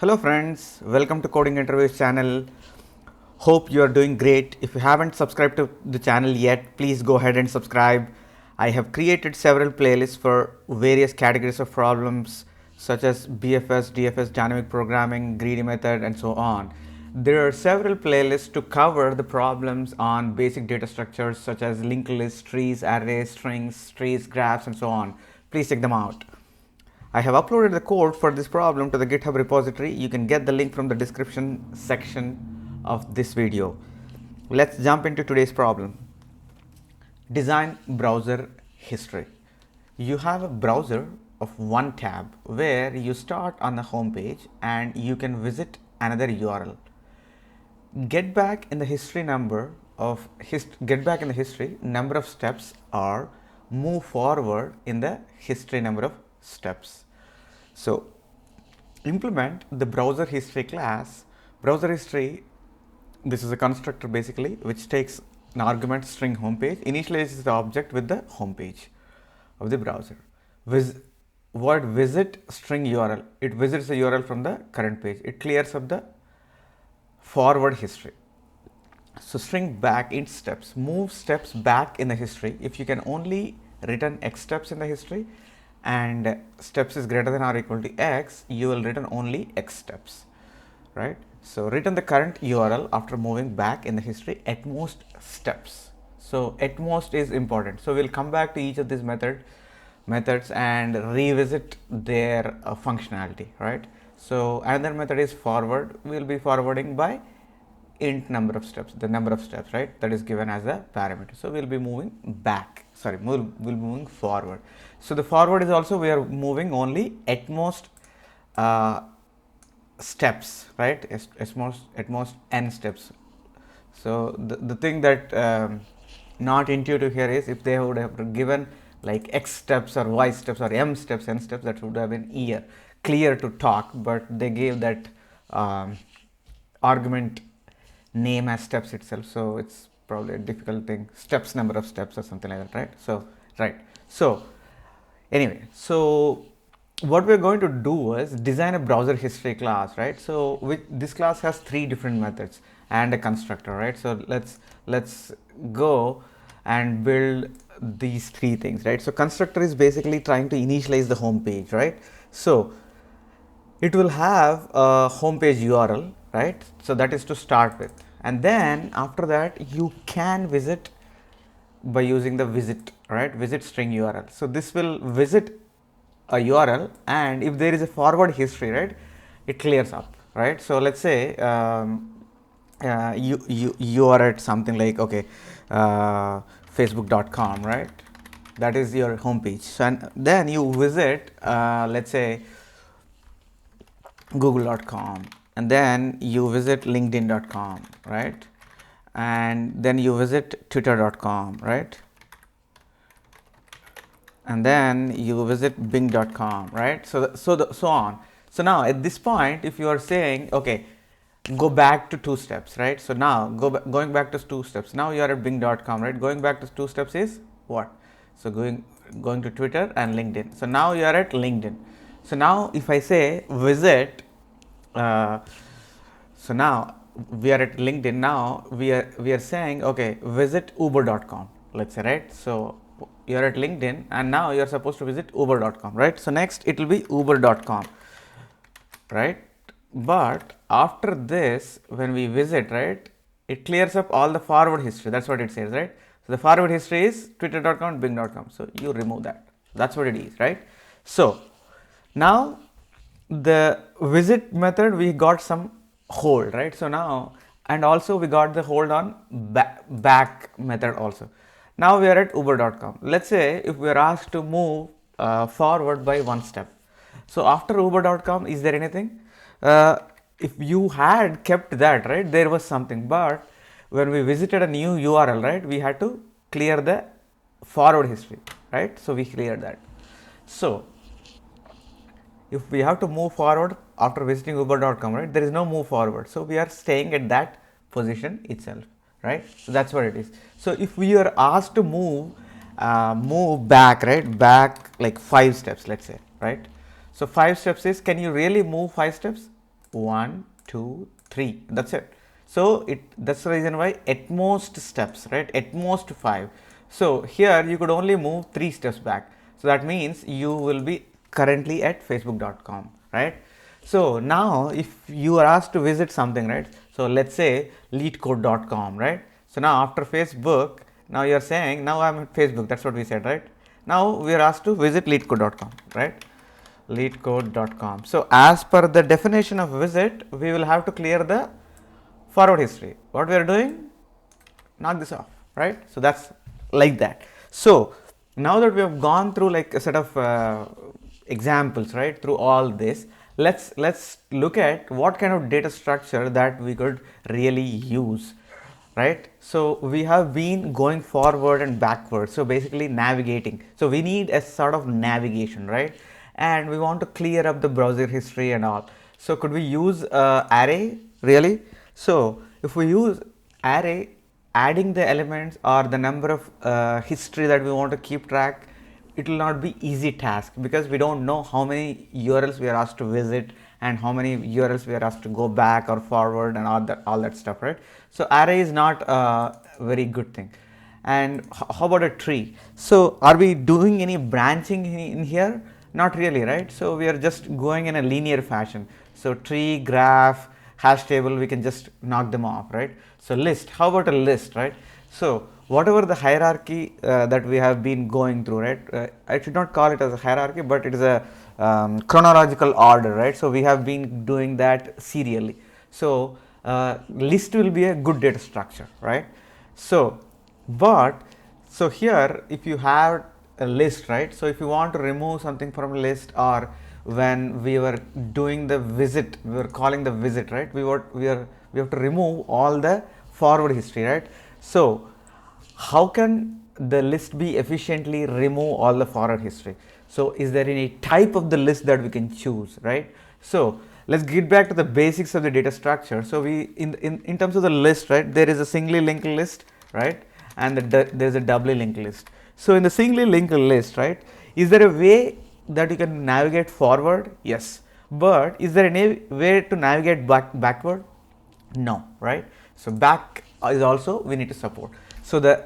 Hello friends, welcome to Coding Interviews channel. Hope you are doing great. If you haven't subscribed to the channel yet, please go ahead and subscribe. I have created several playlists for various categories of problems such as BFS, DFS, dynamic programming, greedy method and so on. There are several playlists to cover the problems on basic data structures such as linked lists, trees, arrays, strings, trees, graphs and so on. Please check them out. I have uploaded the code for this problem to the GitHub repository. You can get the link from the description section of this video. Let's jump into today's problem. Design browser history. You have a browser of one tab where you start on the home page and you can visit another URL. Get back in the history number of number of steps or move forward in the history number of steps. So implement the browser history class. Browser history, this is a constructor basically which takes an argument string homepage, initializes the object with the homepage of the browser. Word visit string URL, it visits the URL from the current page. It clears up the forward history. So string back int steps, move steps back in the history. If you can only return x steps in the history and steps is greater than or equal to x, you will return only x steps, right? So return the current URL after moving back in the history at most steps. So at most is important. So we'll come back to each of these methods and revisit their functionality, right? So another method is forward. We'll be forwarding by int number of steps, the number of steps, right, that is given as a parameter. So we'll be moving back, we'll be moving forward. So the forward is also, we are moving only at most steps, right, at most n steps. So the thing that not intuitive here is, if they would have given like x steps or y steps or m steps, n steps, that would have been clear to talk, but they gave that argument name as steps itself, so it's probably a difficult thing, steps, number of steps or something like that, right? So anyway, so what we're going to do is design a browser history class, right? So this class has three different methods and a constructor, right? So let's go and build these three things, right? So constructor is basically trying to initialize the home page, right? So it will have a homepage URL, right? So that is to start with, and then after that you can visit by using the visit, right? Visit string URL. So this will visit a URL, and if there is a forward history, right, it clears up, right? So let's say you are at something like, okay, facebook.com, right? That is your homepage. So and then you visit let's say google.com, and then you visit linkedin.com, right? And then you visit twitter.com, right? And then you visit bing.com, right? So on. So now at this point, if you are saying, okay, go back to two steps, right? So now going back to two steps, now you are at bing.com, right? Going back to two steps is what? So going to Twitter and LinkedIn. So now you are at LinkedIn. So now if I say visit, so now we are at LinkedIn. Now we are saying, okay, visit uber.com, let's say, right? So you are at LinkedIn and now you are supposed to visit uber.com, right? So next it will be uber.com, right? But after this, when we visit, right, it clears up all the forward history. That's what it says, right? So the forward history is twitter.com, bing.com. So you remove that. That's what it is, right? So now the visit method, we got some hold, right? So now, and also we got the hold on back method also. Now we are at uber.com. Let's say if we are asked to move forward by one step. So after uber.com, is there anything? If you had kept that, right, there was something, but when we visited a new URL, right, we had to clear the forward history, right? So we cleared that. So if we have to move forward after visiting uber.com, right, there is no move forward, so we are staying at that position itself, right? So that's what it is. So if we are asked to move back, right, back like 5 steps, let's say, right? So 5 steps is, can you really move 5 steps? 1, 2, 3. That's it. So that's the reason why at most steps, right? At most 5. So here you could only move 3 steps back. So that means you will be currently at facebook.com, right? So now if you are asked to visit something, right? So let's say leetcode.com, right? So now after Facebook, now you are saying now I'm at Facebook. That's what we said, right? Now we are asked to visit leetcode.com, right? Leetcode.com. So as per the definition of visit, we will have to clear the forward history. What we are doing? Knock this off, right? So that's like that. So now that we have gone through like a set of examples, right, through all this, let's look at what kind of data structure that we could really use, right? So we have been going forward and backward, so basically navigating. So we need a sort of navigation, right? And we want to clear up the browser history and all. So could we use array really? So if we use array, adding the elements or the number of history that we want to keep track, it will not be easy task because we don't know how many URLs we are asked to visit and how many URLs we are asked to go back or forward and all that stuff, right? So array is not a very good thing. And how about a tree? So are we doing any branching in here? Not really, right? So we are just going in a linear fashion. So tree, graph, hash table, we can just knock them off, right? So list, how about a list, right? So whatever the hierarchy that we have been going through, right? I should not call it as a hierarchy, but it is a chronological order, right? So we have been doing that serially. So list will be a good data structure, right? So so here if you have a list, right? So if you want to remove something from a list, or when we were doing the visit, we were calling the visit, right? We have to remove all the forward history, right? So how can the list be efficiently remove all the forward history? So is there any type of the list that we can choose, right? So let's get back to the basics of the data structure. So we in terms of the list, right, there is a singly linked list, right, and there's a doubly linked list. So in the singly linked list, right, is there a way that you can navigate forward? Yes. But is there any way to navigate backward? No, right? So back is also we need to support. So the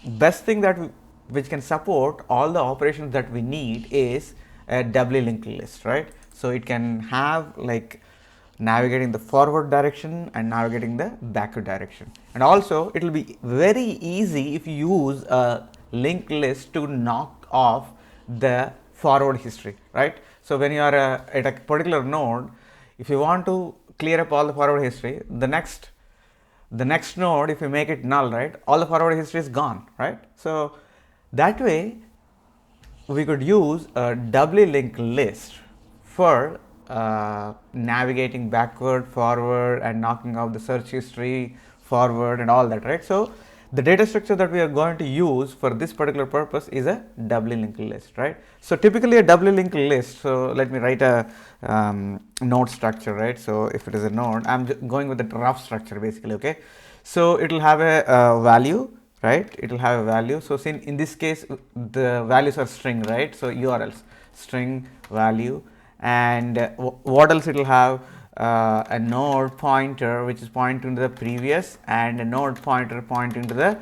best thing that which can support all the operations that we need is a doubly linked list, right? So it can have like navigating the forward direction and navigating the backward direction. And also it will be very easy if you use a linked list to knock off the forward history, right? So when you are at a particular node, if you want to clear up all the forward history, the next node, if you make it null, right, all the forward history is gone, right? So that way we could use a doubly linked list for navigating backward, forward, and knocking out the search history forward and all that, right? So the data structure that we are going to use for this particular purpose is a doubly linked list, right? So typically a doubly linked list, so let me write a node structure, right? So if it is a node, I'm going with the rough structure basically, okay? So it will have a value, right? It will have a value. So in this case, the values are string, right? So URLs, string, value, and what else it will have? A node pointer which is pointing to the previous, and a node pointer pointing to the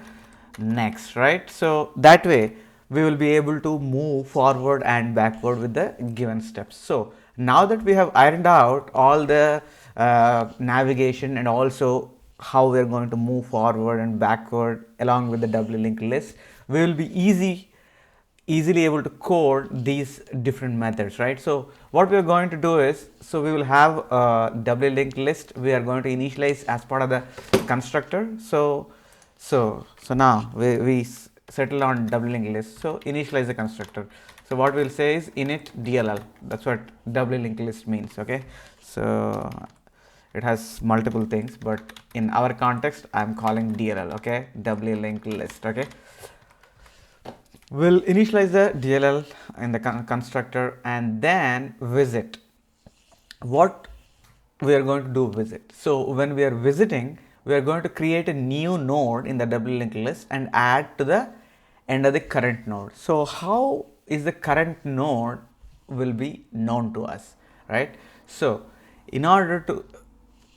next, right? So that way we will be able to move forward and backward with the given steps. So now that we have ironed out all the navigation and also how we are going to move forward and backward along with the doubly linked list, we will be easily able to code these different methods, right? So what we are going to do is, so we will have a doubly linked list we are going to initialize as part of the constructor. So now we settle on doubly linked list. So initialize the constructor. So what we'll say is init DLL. That's what doubly linked list means, okay? So it has multiple things, but in our context I'm calling DLL, okay? Doubly linked list, okay? We'll initialize the DLL in the constructor and then visit. What we are going to do visit? So when we are visiting, we are going to create a new node in the doubly linked list and add to the end of the current node. So how is the current node will be known to us, right? So In order to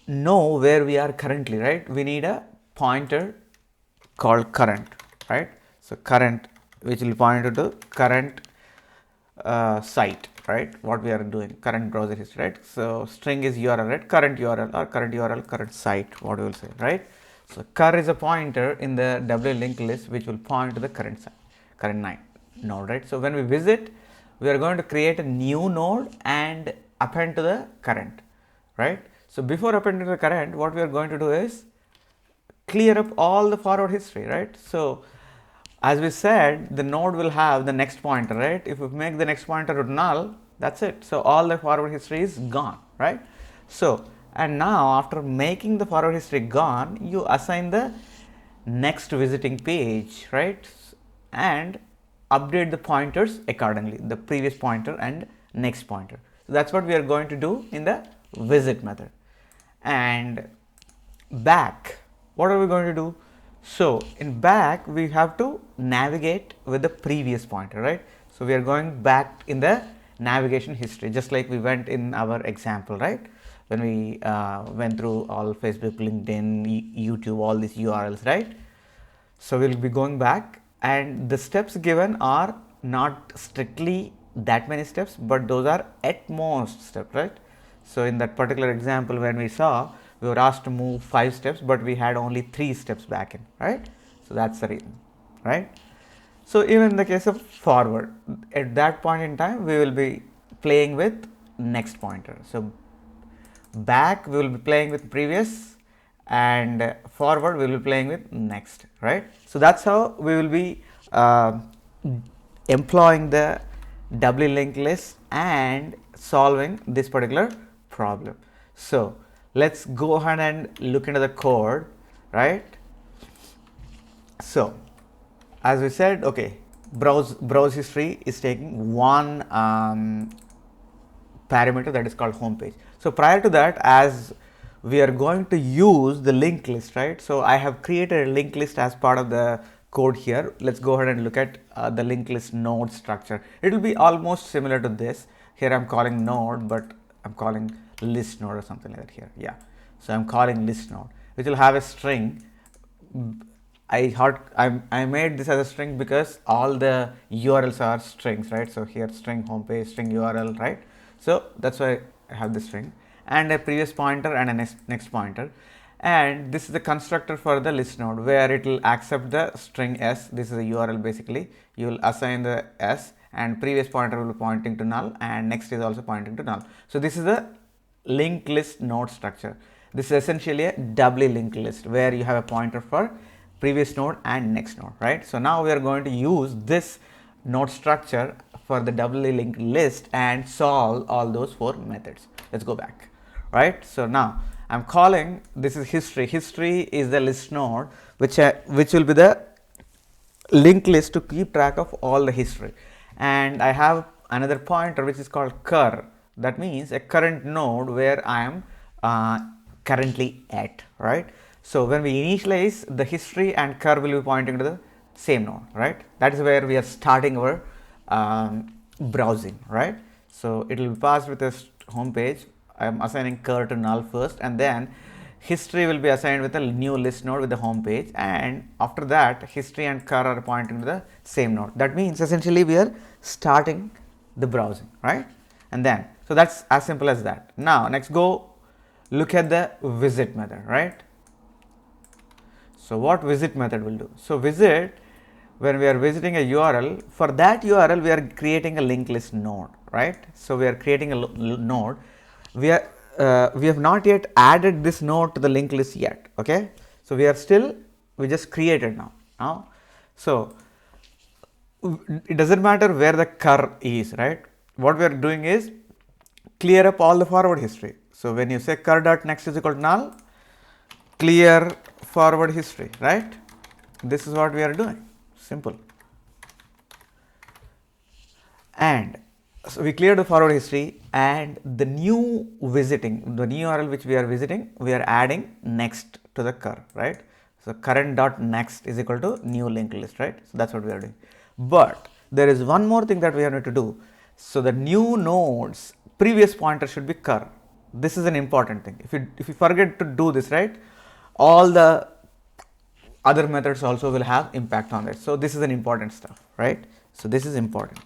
know where we are currently, right, we need a pointer called current, right? So current, which will point to the current site, right? What we are doing, current browser history, right? So string is URL, right? Current URL or current URL, current site, what we will say, right? So cur is a pointer in the W linked list which will point to the current site, current node, right? So when we visit, we are going to create a new node and append to the current, right? So before appending to the current, what we are going to do is clear up all the forward history, right? So as we said, the node will have the next pointer, right? If we make the next pointer null, that's it. So all the forward history is gone, right? So, and now after making the forward history gone, you assign the next visiting page, right? And update the pointers accordingly, the previous pointer and next pointer. So that's what we are going to do in the visit method. And back, what are we going to do? So in back, we have to navigate with the previous pointer, right? So we are going back in the navigation history, just like we went in our example, right? When we went through all Facebook, LinkedIn, YouTube, all these URLs, right? So we'll be going back, and the steps given are not strictly that many steps, but those are at most steps, right? So in that particular example, when we saw, we were asked to move 5 steps, but we had only 3 steps back in, right? So that's the reason, right? So even in the case of forward, at that point in time, we will be playing with next pointer. So back, we will be playing with previous, and forward, we will be playing with next, right? So that's how we will be employing the doubly linked list and solving this particular problem. So let's go ahead and look into the code, right? So as we said, okay, browse history is taking one parameter, that is called home page. So prior to that, as we are going to use the linked list, right? So I have created a linked list as part of the code here. Let's go ahead and look at the linked list node structure. It will be almost similar to this. Here I'm calling node, but I'm calling list node or something like that here. Yeah. So I'm calling list node, which will have a string. I made this as a string because all the URLs are strings, right? So here string homepage, string URL, right? So that's why I have this string and a previous pointer and a next pointer. And this is the constructor for the list node, where it will accept the string s. This is a URL basically. You will assign the s, and previous pointer will be pointing to null, and next is also pointing to null. So this is the linked list node structure. This is essentially a doubly linked list where you have a pointer for previous node and next node, right? So now we are going to use this node structure for the doubly linked list and solve all those 4 methods. Let's go back, right? So now I'm calling, this is history. History is the list node which will be the linked list to keep track of all the history. And I have another pointer which is called cur. That means a current node where I am currently at, right? So when we initialize, the history and cur will be pointing to the same node, right? That is where we are starting our browsing, right? So it will be passed with a home page. I am assigning cur to null first, and then history will be assigned with a new list node with the home page, and after that history and cur are pointing to the same node. That means essentially we are starting the browsing, right? And then, so that's as simple as that. Now next go look at the visit method, right? So what visit method will do? So visit, when we are visiting a URL, for that URL we are creating a linked list node, right? So we are creating a node. We have not yet added this node to the linked list yet, okay? So we just created now. So it doesn't matter where the cur is, right? What we are doing is clear up all the forward history. So when you say cur.next is equal to null, clear forward history, right? This is what we are doing. Simple. And so we cleared the forward history, and the new URL which we are visiting, we are adding next to the cur, right? So current.next is equal to new linked list, right? So that's what we are doing. But there is one more thing that we have to do. So the new node's previous pointer should be cur, This is an important thing. If you forget to do this, right, all the other methods also will have impact on it. So this is an important stuff, right? So this is important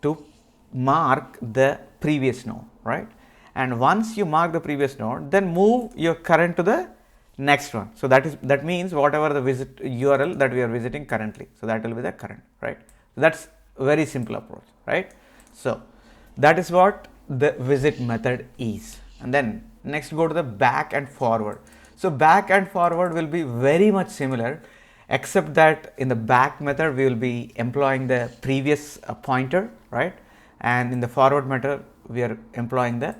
to mark the previous node, right? And once you mark the previous node, then move your current to the next one. So that means whatever the visit URL that we are visiting currently, so that will be the current, right? So that's a very simple approach, right? So that is what the visit method is. And then next go to the back and forward. So back and forward will be very much similar, except that in the back method we will be employing the previous pointer, right? And in the forward method we are employing the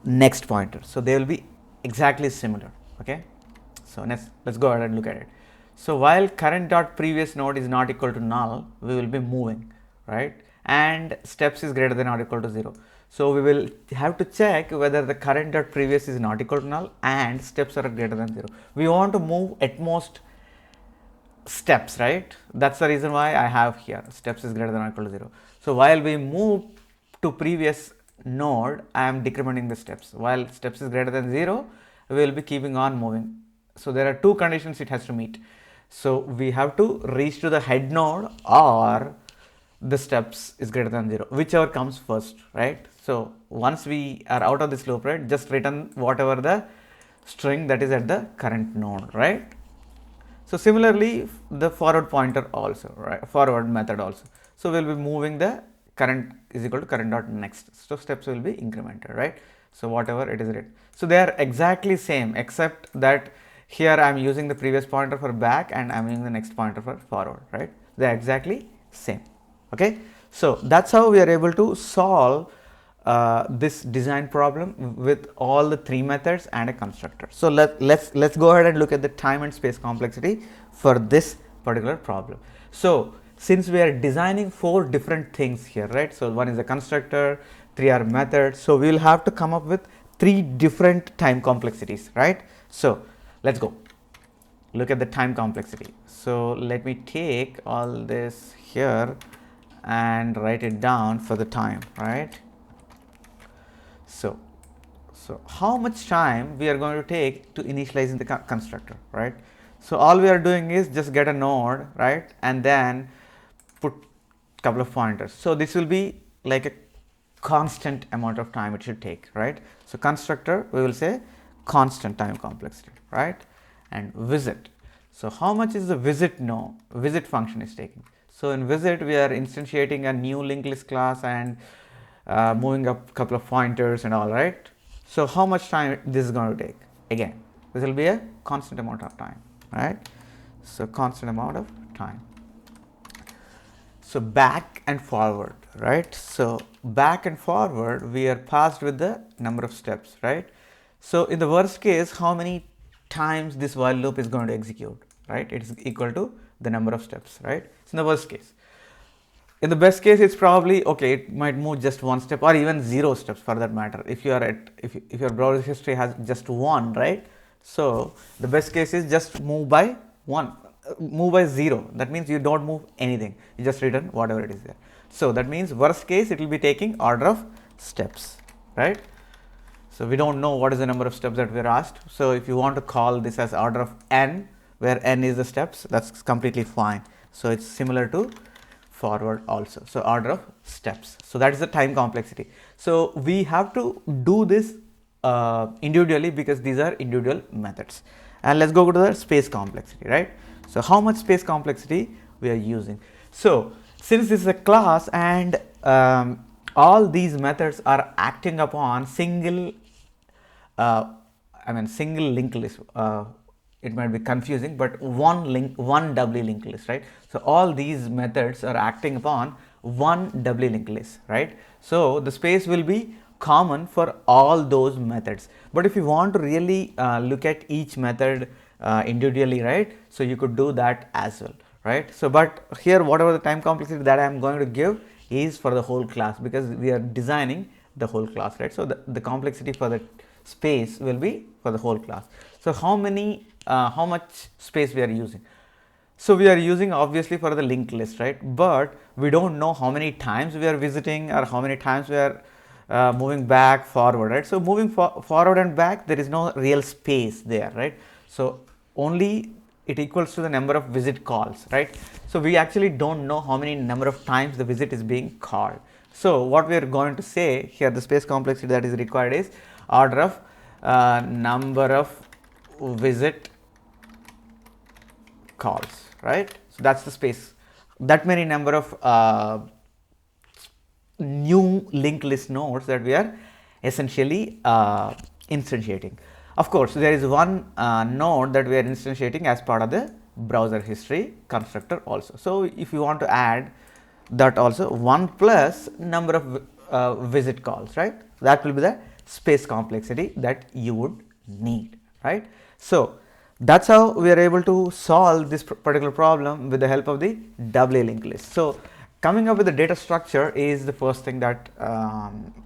next pointer. So they will be exactly similar. Okay, so let's go ahead and look at it. So while current dot previous node is not equal to null, we will be moving, right? And steps is greater than or equal to 0. So we will have to check whether the current dot previous is not equal to null and steps are greater than 0. We want to move at most steps, right? That's the reason why I have here steps is greater than or equal to 0. So while we move to previous node, I am decrementing the steps. While steps is greater than 0, we will be keeping on moving. So there are two conditions it has to meet. So we have to reach to the head node or the steps is greater than 0, whichever comes first, right? So once we are out of this loop, right, just return whatever the string that is at the current node, right? So similarly the forward pointer also, right, forward method also. So we'll be moving the current is equal to current dot next. So steps will be incremented, right? So whatever it is written. So they are exactly same, except that here I am using the previous pointer for back and I am using the next pointer for forward, right? They are exactly same. Okay, so that's how we are able to solve this design problem with all the three methods and a constructor. So let's go ahead and look at the time and space complexity for this particular problem. So since we are designing 4 different things here, right? So one is a constructor, 3 are methods. So we will have to come up with 3 different time complexities, right? So let's go look at the time complexity. So let me take all this here and write it down for the time, right? So how much time we are going to take to initializing the constructor, right? So all we are doing is just get a node, right, and then put couple of pointers. So this will be like a constant amount of time it should take, right? So constructor, we will say constant time complexity, right? And visit. So how much is the visit visit function is taking? So in visit we are instantiating a new linked list class and moving up a couple of pointers and all, right? So how much time this is going to take? Again, this will be a constant amount of time, right? So constant amount of time. So back and forward, right? So back and forward we are passed with the number of steps, right? So in the worst case, how many times this while loop is going to execute, right? It is equal to the number of steps, right? It's in the worst case. In the best case, it's probably okay, it might move just 1 step or even 0 steps for that matter. If you are at if your browser history has just 1, right? So the best case is just move by 1, move by 0. That means you don't move anything, you just return whatever it is there. So that means worst case it will be taking order of steps, right? So we don't know what is the number of steps that we are asked. So if you want to call this as order of n, where n is the steps, that's completely fine. So it's similar to forward also. So order of steps. So that is the time complexity. So we have to do this individually because these are individual methods. And let's go to the space complexity, right? So how much space complexity we are using? So since this is a class and all these methods are acting upon single single linked list. It might be confusing, but one doubly linked list, right? So all these methods are acting upon one doubly linked list, right? So the space will be common for all those methods. But if you want to really look at each method individually, right? So you could do that as well, right? So but here whatever the time complexity that I am going to give is for the whole class because we are designing the whole class, right? So the complexity for the space will be for the whole class. So how much space we are using? So we are using obviously for the linked list, right? But we don't know how many times we are visiting or how many times we are moving back, forward, right? So moving forward and back, there is no real space there, right? So only it equals to the number of visit calls, right? So we actually don't know how many number of times the visit is being called. So what we are going to say here, the space complexity that is required is order of number of visit calls, right? So that's the space. That many number of new linked list nodes that we are essentially instantiating. Of course, there is one node that we are instantiating as part of the browser history constructor also. So if you want to add that also, 1 plus number of visit calls, right? That will be the space complexity that you would need, right? So that's how we are able to solve this particular problem with the help of the doubly linked list. So coming up with the data structure is the first thing that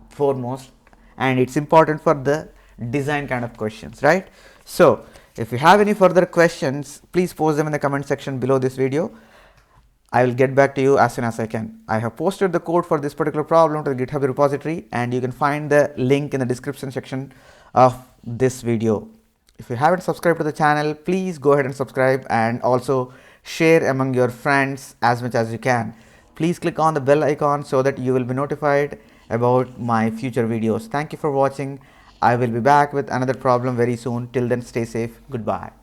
foremost, and it's important for the design kind of questions, right? So if you have any further questions, please post them in the comment section below this video. I will get back to you as soon as I can. I have posted the code for this particular problem to the GitHub repository, and you can find the link in the description section of this video. If you haven't subscribed to the channel, please go ahead and subscribe, and also share among your friends as much as you can. Please click on the bell icon so that you will be notified about my future videos. Thank you for watching. I will be back with another problem very soon. Till then, stay safe. Goodbye.